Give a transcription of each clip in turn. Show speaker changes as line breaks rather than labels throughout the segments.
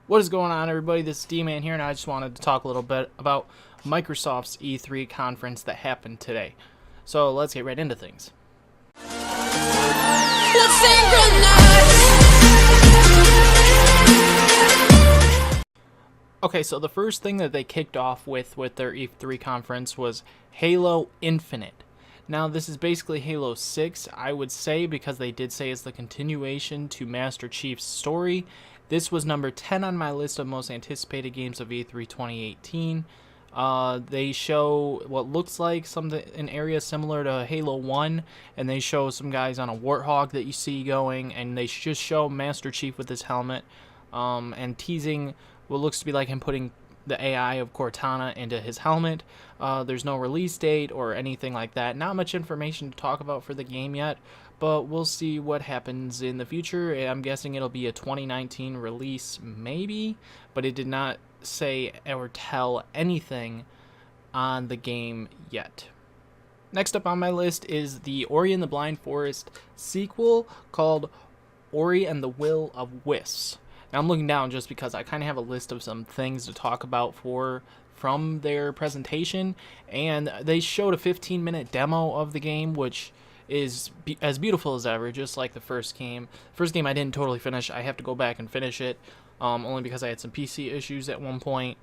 What is going on, everybody? This is D-Man here, and I just wanted to talk a little bit about Microsoft's E3 conference that happened today. So let's get right into things. Okay, so the first thing that they kicked off with their E3 conference was Halo Infinite. Now, this is basically Halo 6, I would say, because they did say it's the continuation to Master Chief's story. This was number 10 on my list of most anticipated games of E3 2018. They show what looks like an area similar to Halo 1, and they show some guys on a Warthog that you see going, and they just show Master Chief with his helmet, and teasing what looks to be like him putting the AI of Cortana into his helmet. There's no release date or anything like that. Not much information to talk about for the game yet, but we'll see what happens in the future. I'm guessing it'll be a 2019 release, maybe, but it did not say or tell anything on the game yet. Next up on my list is the Ori and the Blind Forest sequel called Ori and the Will of Wisps. Now, I'm looking down just because I kind of have a list of some things to talk about from their presentation, and they showed a 15-minute demo of the game, which is as beautiful as ever, just like the first game. First game I didn't totally finish. I have to go back and finish it, only because I had some PC issues at one point.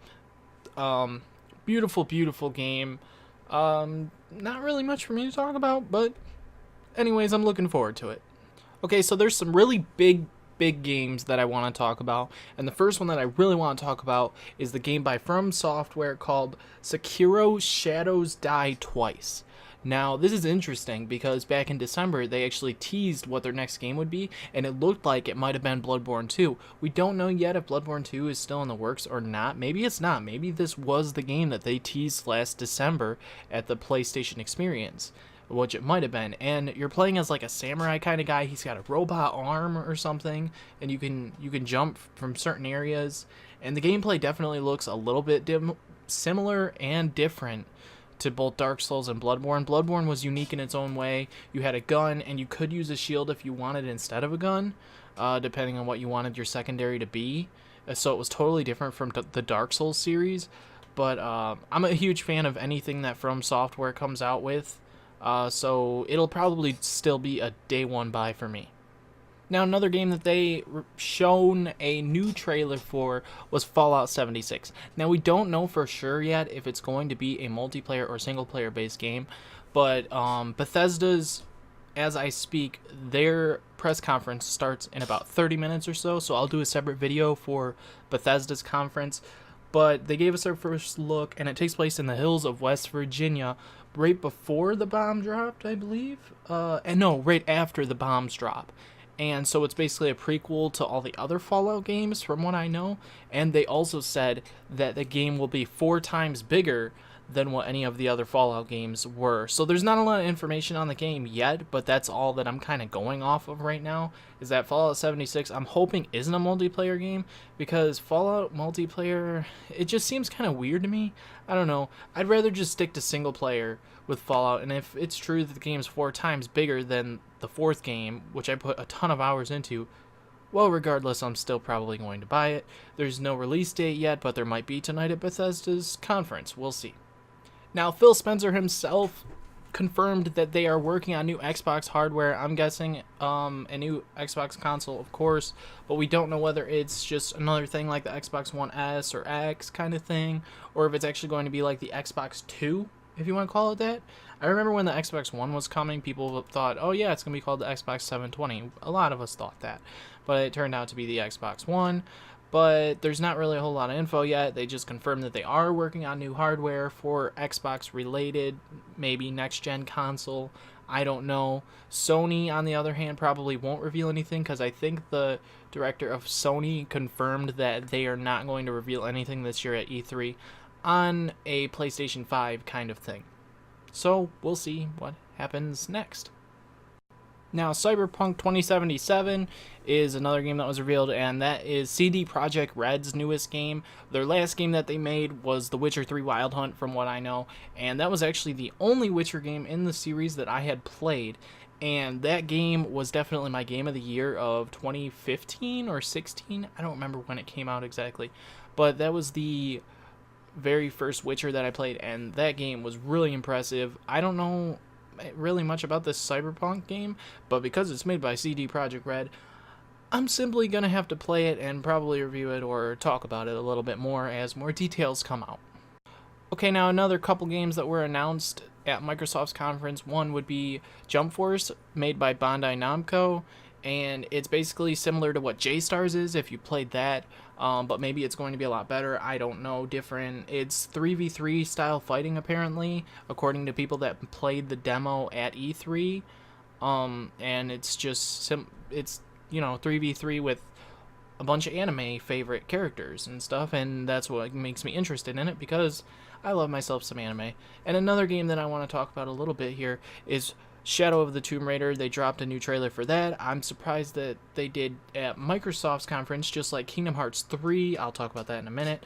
Beautiful, beautiful game. Not really much for me to talk about, but anyways, I'm looking forward to it. Okay, so there's some really big games that I want to talk about, and the first one that I really want to talk about is the game by From Software called Sekiro Shadows Die Twice. Now, this is interesting because back in December they actually teased what their next game would be, and it looked like it might have been Bloodborne 2. We don't know yet if Bloodborne 2 is still in the works or not. Maybe it's not. Maybe this was the game that they teased last December at the PlayStation Experience, which it might have been. And you're playing as like a samurai kind of guy. He's got a robot arm or something, and you can jump from certain areas, and the gameplay definitely looks a little bit similar and different to both Dark Souls and Bloodborne. Bloodborne was unique in its own way. You had a gun, and you could use a shield if you wanted instead of a gun, depending on what you wanted your secondary to be. So it was totally different from the Dark Souls series. But I'm a huge fan of anything that From Software comes out with. So it'll probably still be a day one buy for me. Now, another game that they shown a new trailer for was Fallout 76. Now, we don't know for sure yet if it's going to be a multiplayer or single-player based game, but Bethesda's, as I speak, their press conference starts in about 30 minutes or so, so I'll do a separate video for Bethesda's conference. But they gave us our first look, and it takes place in the hills of West Virginia right before the bomb dropped, I believe. Right after the bombs drop. And so it's basically a prequel to all the other Fallout games, from what I know. And they also said that the game will be 4 times bigger than what any of the other Fallout games were. So there's not a lot of information on the game yet, but that's all that I'm kind of going off of right now, is that Fallout 76, I'm hoping, isn't a multiplayer game, because Fallout multiplayer, it just seems kind of weird to me. I don't know. I'd rather just stick to single player with Fallout, and if it's true that the game's 4 times bigger than the 4th game, which I put a ton of hours into, well, regardless, I'm still probably going to buy it. There's no release date yet, but there might be tonight at Bethesda's conference. We'll see. Now, Phil Spencer himself confirmed that they are working on new Xbox hardware. I'm guessing a new Xbox console, of course, but we don't know whether it's just another thing like the Xbox One S or X kind of thing, or if it's actually going to be like the Xbox 2, if you want to call it that. I remember when the Xbox One was coming, people thought, oh yeah, it's going to be called the Xbox 720. A lot of us thought that, but it turned out to be the Xbox One. But there's not really a whole lot of info yet. They just confirmed that they are working on new hardware for Xbox related, maybe next gen console. I don't know. Sony, on the other hand, probably won't reveal anything, because I think the director of Sony confirmed that they are not going to reveal anything this year at E3 on a PlayStation 5 kind of thing. So we'll see what happens next. Now, Cyberpunk 2077 is another game that was revealed, and that is CD Projekt Red's newest game. Their last game that they made was The Witcher 3 Wild Hunt, from what I know, and that was actually the only Witcher game in the series that I had played. And that game was definitely my game of the year of 2015 or 16. I don't remember when it came out exactly, but that was the very first Witcher that I played, and that game was really impressive. I don't know really much about this Cyberpunk game, but because it's made by CD Projekt Red, I'm simply gonna have to play it and probably review it or talk about it a little bit more as more details come out. Okay, now another couple games that were announced at Microsoft's conference. One would be Jump Force, made by Bandai Namco, and it's basically similar to what J-Stars is if you played that, but maybe it's going to be a lot better. I don't know, different. It's 3v3 style fighting, apparently, according to people that played the demo at E3, and it's just, it's, 3v3 with a bunch of anime favorite characters and stuff, and that's what makes me interested in it because I love myself some anime. And another game that I want to talk about a little bit here is Shadow of the Tomb Raider. They dropped a new trailer for that. I'm surprised that they did at Microsoft's conference, just like Kingdom Hearts 3. I'll talk about that in a minute.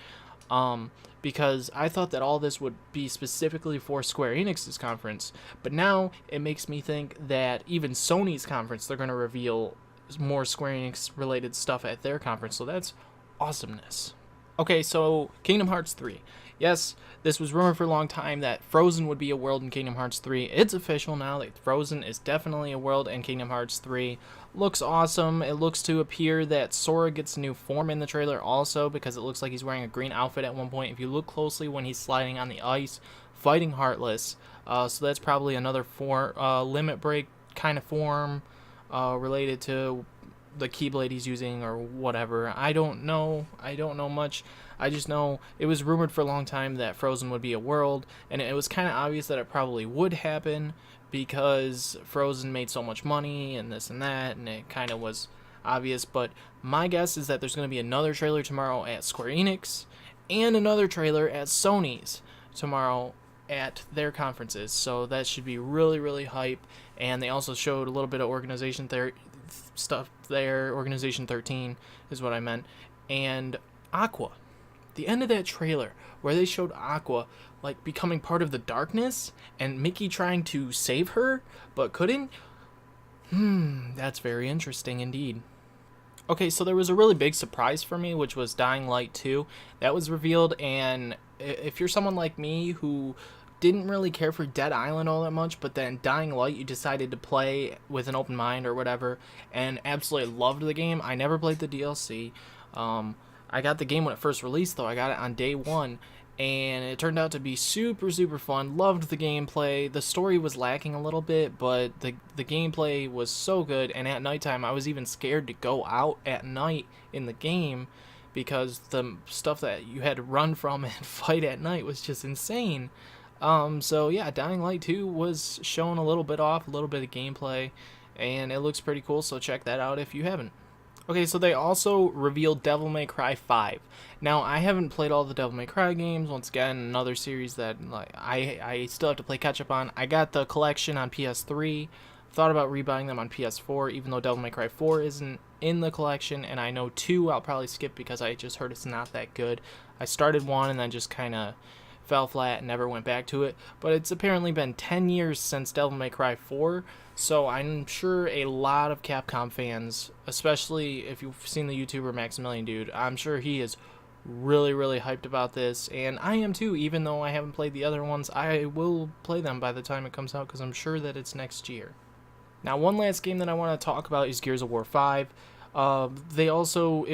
Because I thought that all this would be specifically for Square Enix's conference, but now it makes me think that even Sony's conference, they're going to reveal more Square Enix related stuff at their conference, so that's awesomeness. Okay, so Kingdom Hearts 3. Yes, this was rumored for a long time that Frozen would be a world in Kingdom Hearts 3. It's official now that Frozen is definitely a world in Kingdom Hearts 3. Looks awesome. It looks to appear that Sora gets a new form in the trailer also, because it looks like he's wearing a green outfit at one point. If you look closely when he's sliding on the ice, fighting Heartless. So that's probably another limit break kind of form. Related to the Keyblade he's using or whatever. I don't know much. I just know it was rumored for a long time that Frozen would be a world, and it was kind of obvious that it probably would happen because Frozen made so much money and this and that, and it kind of was obvious. But my guess is that there's going to be another trailer tomorrow at Square Enix and another trailer at Sony's tomorrow at their conferences, so that should be really, really hype. And they also showed a little bit of stuff there. Organization 13 is what I meant. And Aqua, the end of that trailer where they showed Aqua like becoming part of the darkness and Mickey trying to save her but couldn't. That's very interesting indeed. Okay, so there was a really big surprise for me, which was Dying Light 2. That was revealed, and if you're someone like me who didn't really care for Dead Island all that much, but then Dying Light you decided to play with an open mind or whatever, and absolutely loved the game. I never played the DLC. I got the game when it first released, though. I got it on day one, and it turned out to be super, super fun. Loved the gameplay. The story was lacking a little bit, but the gameplay was so good, and at nighttime I was even scared to go out at night in the game because the stuff that you had to run from and fight at night was just insane. So yeah, Dying Light 2 was showing a little bit off, a little bit of gameplay, and it looks pretty cool, so check that out if you haven't. Okay, so they also revealed Devil May Cry 5. Now, I haven't played all the Devil May Cry games. Once again, another series that I still have to play catch up on. I got the collection on PS3. Thought about rebuying them on PS4, even though Devil May Cry 4 isn't in the collection, and I know 2 I'll probably skip because I just heard it's not that good. I started 1 and then just kind of fell flat and never went back to it, but it's apparently been 10 years since Devil May Cry 4, so I'm sure a lot of Capcom fans, especially if you've seen the YouTuber Maximilian Dude, I'm sure he is really, really hyped about this, and I am too. Even though I haven't played the other ones, I will play them by the time it comes out because I'm sure that it's next year. Now, one last game that I want to talk about is Gears of War 5. They also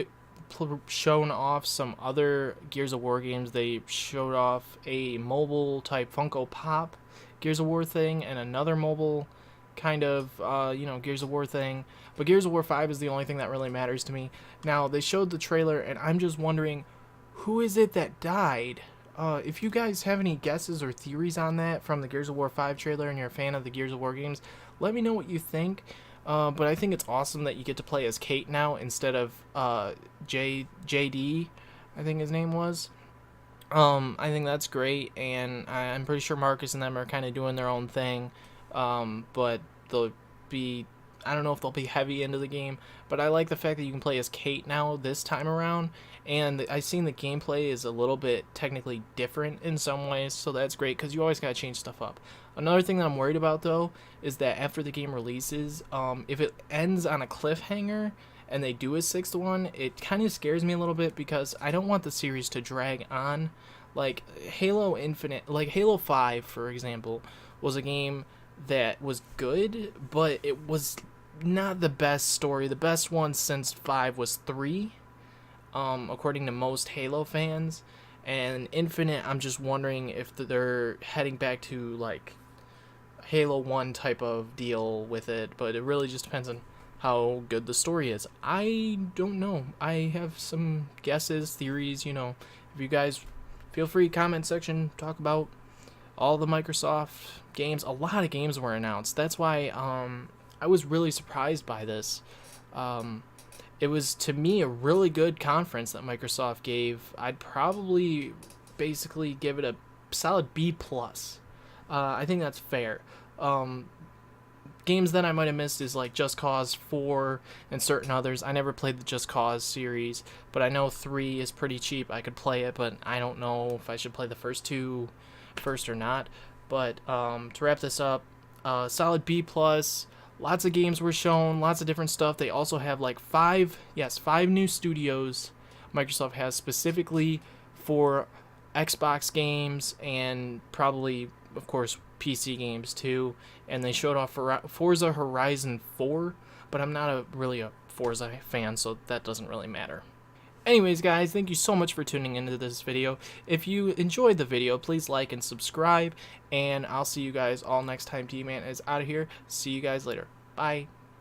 shown off some other Gears of War games. They showed off a mobile type Funko Pop Gears of War thing and another mobile kind of Gears of War thing, but Gears of War 5 is the only thing that really matters to me. Now, they showed the trailer and I'm just wondering, who is it that died? If you guys have any guesses or theories on that from the Gears of War 5 trailer and you're a fan of the Gears of War games, let me know what you think. But I think it's awesome that you get to play as Kate now instead of JD, I think his name was. I think that's great, and I'm pretty sure Marcus and them are kind of doing their own thing. But they'll be, I don't know if they'll be heavy into the game, but I like the fact that you can play as Kate now this time around, and I've seen the gameplay is a little bit technically different in some ways, so that's great because you always gotta change stuff up. Another thing that I'm worried about though is that after the game releases, if it ends on a cliffhanger and they do a sixth one, it kind of scares me a little bit because I don't want the series to drag on. Like Halo Infinite, like Halo 5, for example, was a game that was good, but it was not the best story. The best one since 5 was 3, according to most Halo fans. And Infinite, I'm just wondering if they're heading back to like Halo 1 type of deal with it, but it really just depends on how good the story is. I don't know. I have some guesses, theories, If you guys feel free, comment section, talk about all the Microsoft games. A lot of games were announced. That's why I was really surprised by this. It was, to me, a really good conference that Microsoft gave. I'd probably basically give it a solid B+. I think that's fair. Games that I might have missed is like Just Cause 4 and certain others. I never played the Just Cause series, but I know 3 is pretty cheap. I could play it, but I don't know if I should play the first 2 first or not. But to wrap this up, solid B+. Lots of games were shown, lots of different stuff. They also have like 5 new studios Microsoft has specifically for Xbox games and probably, of course, PC games too. And they showed off Forza Horizon 4, but I'm not really a Forza fan, so that doesn't really matter. Anyways, guys, thank you so much for tuning into this video. If you enjoyed the video, please like and subscribe, and I'll see you guys all next time. T-Man is out of here. See you guys later. Bye.